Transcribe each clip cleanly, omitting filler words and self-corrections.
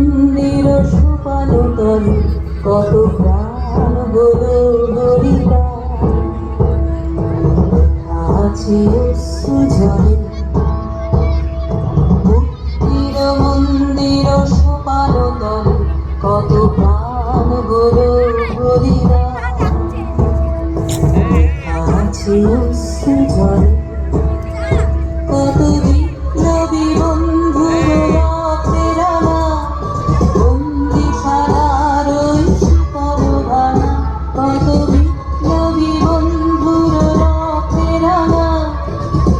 মন্দির সোপান তলে কত প্রাণ হলো হরিকা আছে অশ্রু ঝরে। মুক্তির মন্দির সোপান তলে কত প্রাণ হলো হরিকা আছে অশ্রু ঝরে। কত বিপ্লবী বন্ধুর রথের রাঙা বন্দিশালার ওই শিকড় ভাঙা। কত বিপ্লবী বন্ধুর রথের রাঙা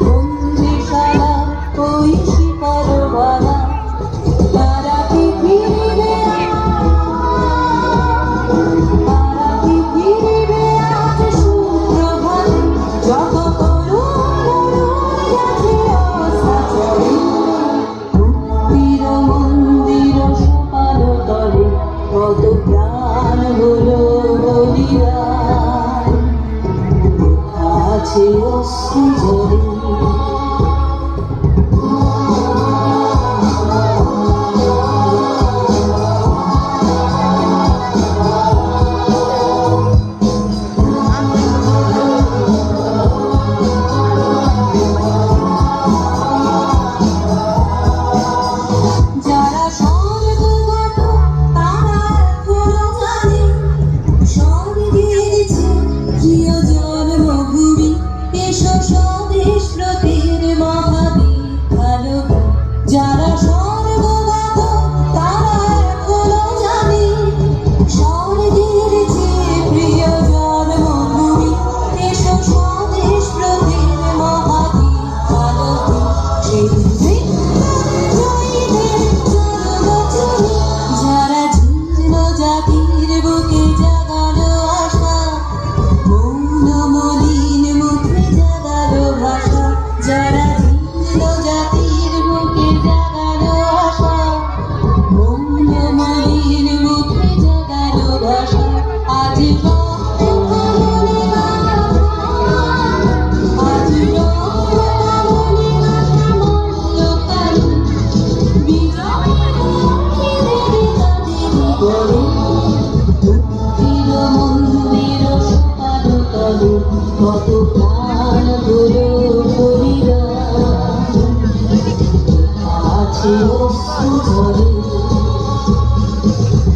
বন্দিশালার ওই শিকড় ভাঙা। তারা কি ফিরবে তারা কি ফিরবে আজ সুপ্রভাতে যত কত প্রাণ হলো বলিদান আছে অশ্রু ঝরে। যারা স্বর্গগত তারা এখনো জানে স্বর্গের চেয়ে প্রিয় জন্মভূমি। এসো স্বদেশ প্রতির মহাদীপ আলোকে সেই যারা জীর্ণ জাতির বুকে জাগালো আশা মৌন মলিন মুখে জাগালো ভাষা। যারা জীর্ণ জাতির বুকে জাগালো আশা মৌন মলিন মুখে জাগালো ভাষা। আজ মন্দির সোপান তলে কত প্রাণ হলো বলিদান আছে অশ্রু ঝরে।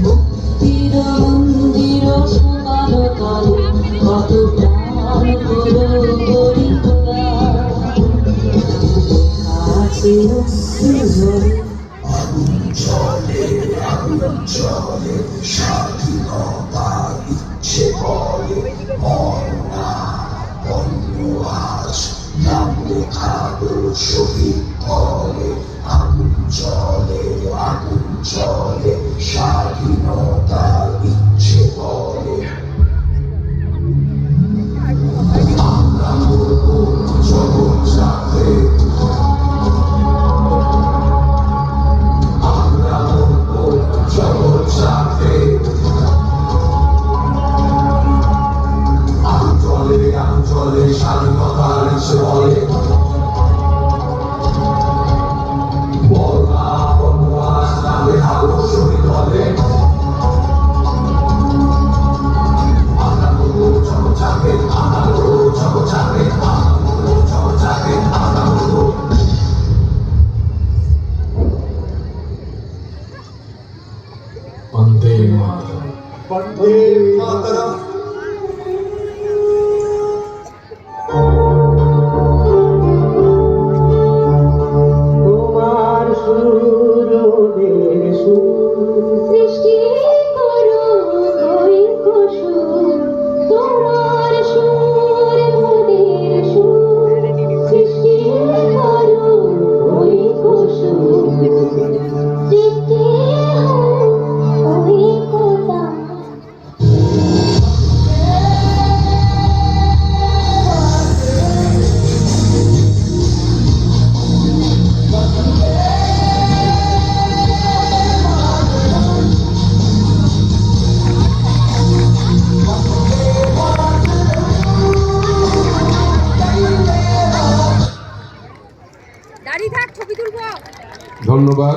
মুক্তির মন্দির সোপান তলে কত প্রাণ হলো বলিদান আছে অশ্রু ঝরে। চলে স্বাধীনতার ইচ্ছে বলে মরনা অন্য আজ নাম লেখালো শহীদ বলে। আগুন চলে স্বাধীনতার ইচ্ছে বলে। আমরা বলবো জগৎ যাবে চলে স্বাধীনতার ইচ্ছে বলে। বলনা বনবাস নামে আলো শহীদ বলে। আমরা বলবো জগৎ যাবে আমরা বলবো জগৎ যাবে আমরা বলবো জগৎ যাবে আমরা বলবো। বন্দে মাতরম বন্দে মাতরম। দাঁড়িয়ে থাক, ছবি তুলবো। ধন্যবাদ।